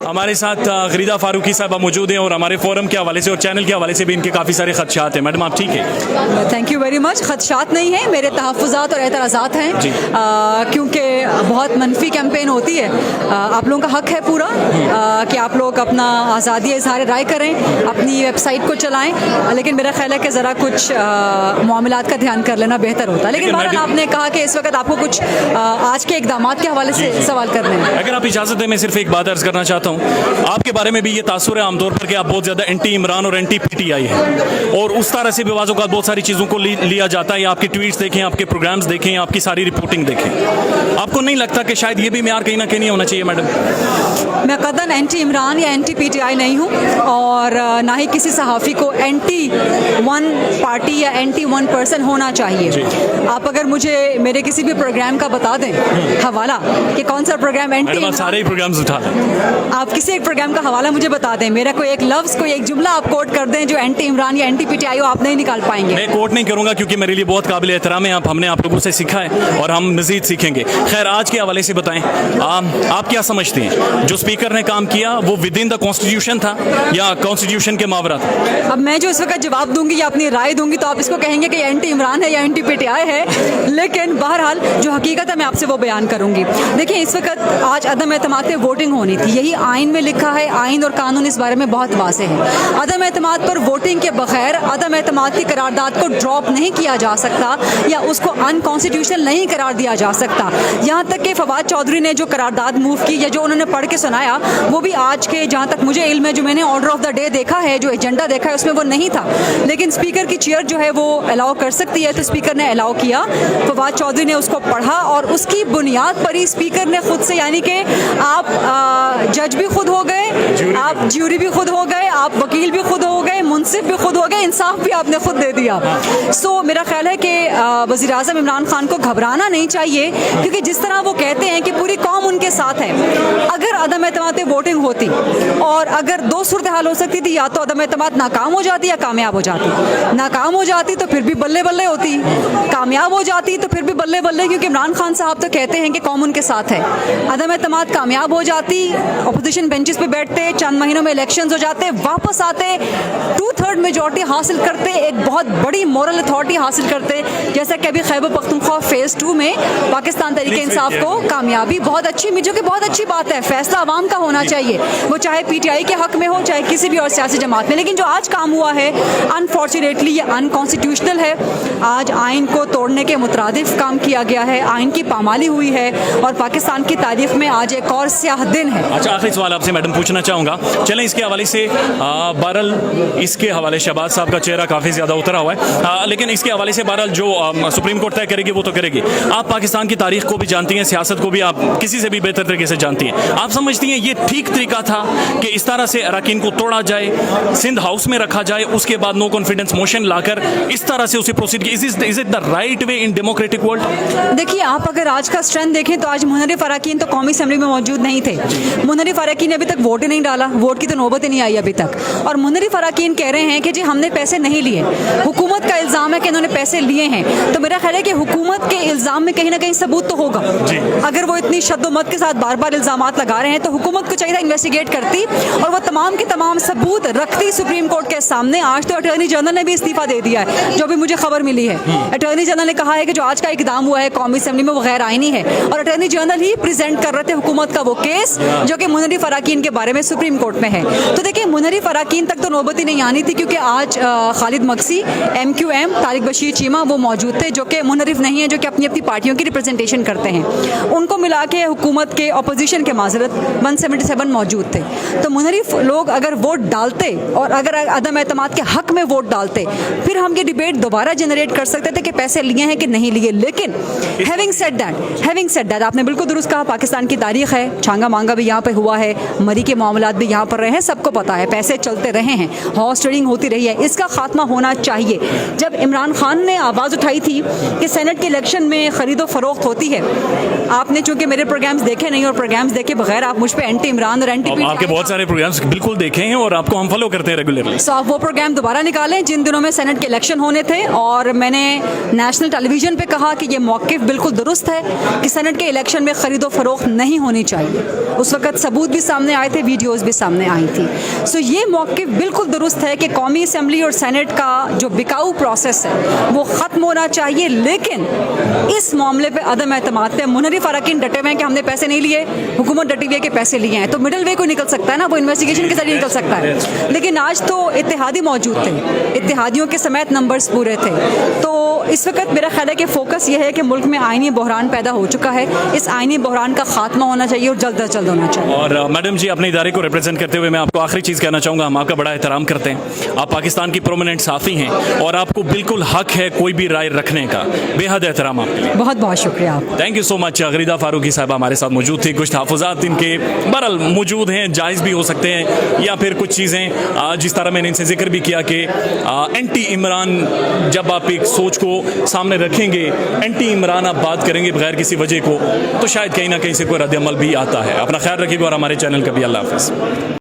हमारे साथ गरीदा फारूकी साहबा मौजूद हैं और हमारे फोरम के हवाले से और चैनल के हवाले से भी इनके काफ़ी सारे खदशात हैं। मैडम आप ठीक है? Thank you very much. खदशात नहीं है, मेरे तहफ़्फ़ुज़ात और एतराज़ात हैं क्योंकि बहुत मनफी कैंपेन होती है। आप लोगों का हक़ है पूरा कि आप लोग अपना आज़ादी इज़हार राय करें, अपनी वेबसाइट को चलाएँ, लेकिन मेरा ख्याल है कि ज़रा कुछ मामलात का ध्यान कर लेना बेहतर होता है। लेकिन बहरहाल आपने कहा कि इस वक्त आपको कुछ आज के इक़दामात के हवाले से सवाल करने हैं। अगर आप इजाज़त दें मैं सिर्फ एक बात अर्ज़ करना चाहता हूँ। आपके बारे में भी ये तासुर है आमतौर पर कि आप बहुत ज़्यादा एंटी इमरान और एंटी पीटीआई हैं और उस तरह से बेवाज़ों का बहुत सारी चीज़ों को लिया जाता है। आपके ट्वीट्स देखें, आपके प्रोग्राम्स देखें, आपकी सारी रिपोर्टिंग देखें, आपको नहीं लगता कि शायद ये भी मेयार कहीं ना कहीं नहीं होना चाहिए? मैडम मैं कतन एंटी इमरान या एंटी पीटीआई नहीं हूँ और ना ही किसी सहाफ़ी को एंटी वन पार्टी या एंटी वन पर्सन होना चाहिए। आप अगर मुझे मेरे किसी भी प्रोग्राम का बता दें हवाला कि कौन सा प्रोग्राम एंटी, सारे ही प्रोग्राम्स उठा लें, आप किसी एक प्रोग्राम का हवाला मुझे बता दें, मेरा कोई एक लफ्ज़, कोई एक जुमला आप कोट कर दें जो एंटी इमरान या एंटी पीटीआई हो, आप नहीं निकाल पाएंगे। मैं कोट नहीं करूँगा क्योंकि मेरे लिए बहुत काबिल एहतराम है। हमने आप लोगों से सीखा है और हम मज़ीद सीखेंगे। खैर, आज के हवाले से बताएं, आप क्या समझते हैं जो स्पीकर ने काम किया वो विद इन द कॉन्स्टिट्यूशन था या कॉन्स्टिट्यूशन के मावरा था? अब मैं जो इस वक्त जवाब दूंगी या अपनी राय दूंगी तो आप इसको कहेंगे कि एंटी इमरान है या एंटी पीटीआई है, लेकिन बहरहाल जो हकीकत है मैं आपसे वो बयान करूंगी। देखिए, इस वक्त आज अदम एतमाद पे वोटिंग होनी थी, यही आइन में लिखा है। आइन और कानून इस बारे में बहुत वाज़ेह है। अदम एतमाद पर वोटिंग के बगैर अदम एतमाद की करारदाद को ड्रॉप नहीं किया जा सकता या उसको अनकॉन्स्टिट्यूशनल नहीं करार दिया जा सकता। यहाँ तक कि फवाद चौधरी ने जो करारदाद मूव की या जो उन्होंने पढ़ के सुनाया वो भी आज के, जहाँ तक मुझे इल्म है, जो मैंने ऑर्डर ऑफ द डे देखा है, जो एजेंडा देखा है, उसमें वो नहीं था। लेकिन स्पीकर की चेयर जो है वो अलाउ कर सकती है, तो स्पीकर ने अलाउ किया। फवाद चौधरी ने उसको पढ़ा और उसकी बुनियाद पर ही स्पीकर ने खुद से, यानी कि आप जज भी खुद हो गए, आप ज्यूरी भी खुद हो गए, आप वकील भी खुद हो गए, मुंसिफ भी खुद हो गए, इंसाफ भी आपने खुद दे दिया। सो मेरा ख्याल है कि वज़ीर आज़म इमरान खान को घबराना नहीं चाहिए, क्योंकि जिस तरह वो कहते हैं कि पूरी कौम उनके साथ है, अगर अदम एतमाद पे वोटिंग होती और अगर दो सूरत हाल हो सकती थी, या तो अदम एतमाद नाकाम हो जाती या कामयाब हो जाती। नाकाम हो जाती तो फिर भी बल्ले बल्ले होती, कामयाब हो जाती तो फिर भी बल्ले बल्ले, क्योंकि इमरान खान साहब तो कहते हैं कि कौम उनके साथ है। अदम एतमाद कामयाब हो जाती, अपोजिशन बेंचेस पे बैठते, चंद महीनों में इलेक्शंस हो जाते, वापस आते, 2/3 मेजॉरिटी हासिल करते, एक बहुत बड़ी मोरल अथॉरिटी हासिल करते, जैसा कि अभी खैबर पख्तूनख्वा फेज़ 2 में पाकिस्तान तहरीक इंसाफ को कामयाबी, बहुत अच्छी, जो कि बहुत अच्छी बात है। फैसला आवाम का होना चाहिए, वो चाहे पीटीआई के हक में हो चाहे किसी भी और सियासी जमात में। लेकिन जो आज काम हुआ है अनफॉर्चुनेटली ये अनकॉन्स्टिट्यूशनल है। आज आइन को तोड़ने के मुतरादिफ काम किया गया है, आइन की पामाली हुई है और पाकिस्तान की तारीख में आज एक और स्याह दिन है। अच्छा, आखिरी सवाल आपसे मैडम पूछना चाहूँगा। चलें इसके हवाले से बहरहाल इसके हवाले शहबाज साहब का चेहरा काफ़ी ज़्यादा उतरा हुआ है, लेकिन इसके हवाले से बहरहाल जो सुप्रीम कोर्ट तय करेगी वो तो करेगी। आप पाकिस्तान की तारीख को भी जानती हैं, सियासत को भी आप किसी से भी बेहतर तरीके से जानती हैं। आप समझती हैं ये ठीक तरीका था कि इस तरह से अरकान को तोड़ा जाए, सिंध हाउस में रखा जाए, उसके बाद नो कॉन्फिडेंस मोशन लाकर इस तरह से उसे प्रोसीड किया? Is it the right way in democratic world? देखिए, आप अगर आज का स्ट्रेंथ देखें तो आज मुनर्रिफ अरकान तो कौमी असेंबली में मौजूद नहीं थे। मुनर्रिफ अरकान ने अभी तक वोट ही नहीं डाला, वोट की तो नौबत ही नहीं आई अभी तक। और मुनर्रिफ अरकान कह रहे हैं कि जी हमने पैसे नहीं लिए, हुकूमत का इल्ज़ाम है कि इन्होंने पैसे लिए हैं। तो मेरा ख्याल है कि हुकूमत के इल्ज़ाम में कहीं ना कहीं सबूत तो होगा। अगर वो इतनी शद्दोमत के साथ बार बार इल्ज़ामात लगा रहे हैं तो हुकूमत को चाहिए था इन्वेस्टिगेट करती और वो तमाम के तमाम सबूत रखती सुप्रीम कोर्ट के सामने। आज तो अटॉर्नी जनरल ने भी इस्तीफा दे दिया है, जो भी मुझे खबर मिली है। अटॉर्नी जनरल ने कहा है कि जो आज का इकदाम हुआ है कौमी असेंबली में वो गैर आईनी है, और अटॉर्नी जनरल ही प्रेजेंट कर रहे थे हुकूमत का वो केस जो कि मुनर्रिफ अरकान के बारे में सुप्रीम कोर्ट में है। तो देखिए, मुनर्रिफ अरकान तक तो नौबत ही नहीं आनी थी, क्योंकि आज खालिद मक्सी, MQM, तारिक बशीर चीमा वो मौजूद थे, जो कि मुनर्रिफ नहीं है, जो कि अपनी अपनी पार्टियों की रिप्रेजेंटेशन करते हैं। उनको मिला के हुकूमत के अपोजिशन के माजरत 177 मौजूद थे। तो मुनर्रिफ लोग अगर वोट डालते और अगर अदम एतमाद के हक में वोट डालते, फिर हम ये डिबेट दोबारा जनरेट कर सकते थे कि पैसे लिए हैं कि नहीं लिए। लेकिन हैविंग सेड दैट आपने बिल्कुल दुरुस्त कहा, पाकिस्तान की तारीख है, छांगा मांगा भी यहाँ पे हुआ है, मरी के मामलात भी यहाँ पर रहे हैं, सबको पता है, पैसे चलते रहे हैं, हॉर्स ट्रेडिंग होती रही है, इसका खात्मा होना चाहिए। जब इमरान खान ने आवाज़ उठाई थी कि सेनेट के इलेक्शन में खरीदो फरोख्त होती है, आपने चूंकि मेरे प्रोग्राम्स देखे नहीं और प्रोग्राम्स देखे बगैर आप मुझ पे एंटी इमरान और एंटी आपके बहुत सारे प्रोग्राम्स बिल्कुल देखे हैं और आपको हम फॉलो करते हैं रेगुलरली। सो आप वो प्रोग्राम दोबारा निकालें जिन दिनों में सेनेट के इलेक्शन होने थे, और मैंने नेशनल टेलीविजन पे कहा कि ये मौक़िफ़ बिल्कुल दुरुस्त है कि सेनेट के इलेक्शन में खरीदो फरोख्त नहीं होनी चाहिए। उस वक्त सबूत सबूत भी सामने आए थे, वीडियोज़ भी सामने आई थी। सो ये मौक़िफ़ बिल्कुल दुरुस्त है कि कौमी असम्बली और सेनेट का जो बिकाऊ प्रोसेस है वो ख़त्म होना चाहिए, लेकिन इस मामले पे अदम एतमाद पे मुनरिफ अरकान डटे हुए हैं कि हमने पैसे नहीं लिए, हुकूमत डटी हुई है कि पैसे लिए हैं, तो मिडल वे कोई निकल सकता है ना, वो इन्वेस्टिगेशन के जरिए निकल सकता है। लेकिन आज तो इत्तेहादी मौजूद थे, इत्तेहादियों के समेत नंबर्स पूरे थे। तो इस वक्त मेरा ख्याल है कि फोकस ये है कि मुल्क में आइनी बहरान पैदा हो चुका है, इस आइनी बहरान का खात्मा होना चाहिए और जल्द अज जल्द होना चाहिए। और मैडम जी, अपने इदारे को रिप्रेजेंट करते हुए मैं आपको आखिरी चीज़ कहना चाहूँगा, हम आपका बड़ा एहतराम करते हैं, आप पाकिस्तान की प्रोमिनेंट साफ़ी हैं और आपको बिल्कुल हक है कोई भी राय रखने का। बेहद एहतराम आपके लिए, बहुत बहुत शुक्रिया आप। Thank you so much. गरीदा फारूकी साहबा हमारे साथ मौजूद थी। कुछ तहफ़्फ़ुज़ात इनके बहरहाल मौजूद हैं, जायज़ भी हो सकते हैं, या फिर कुछ चीज़ें जिस तरह मैंने इनसे जिक्र भी किया कि एंटी इमरान, जब आप एक सोच को सामने रखेंगे, एंटी इमरान आप बात करेंगे बगैर किसी वजह को, तो शायद कहीं ना कहीं से कोई रद्द अमल भी आता है। अपना ख्याल रखिएगा और हमारे चैनल का भी अल्लाह हाफ़िज़।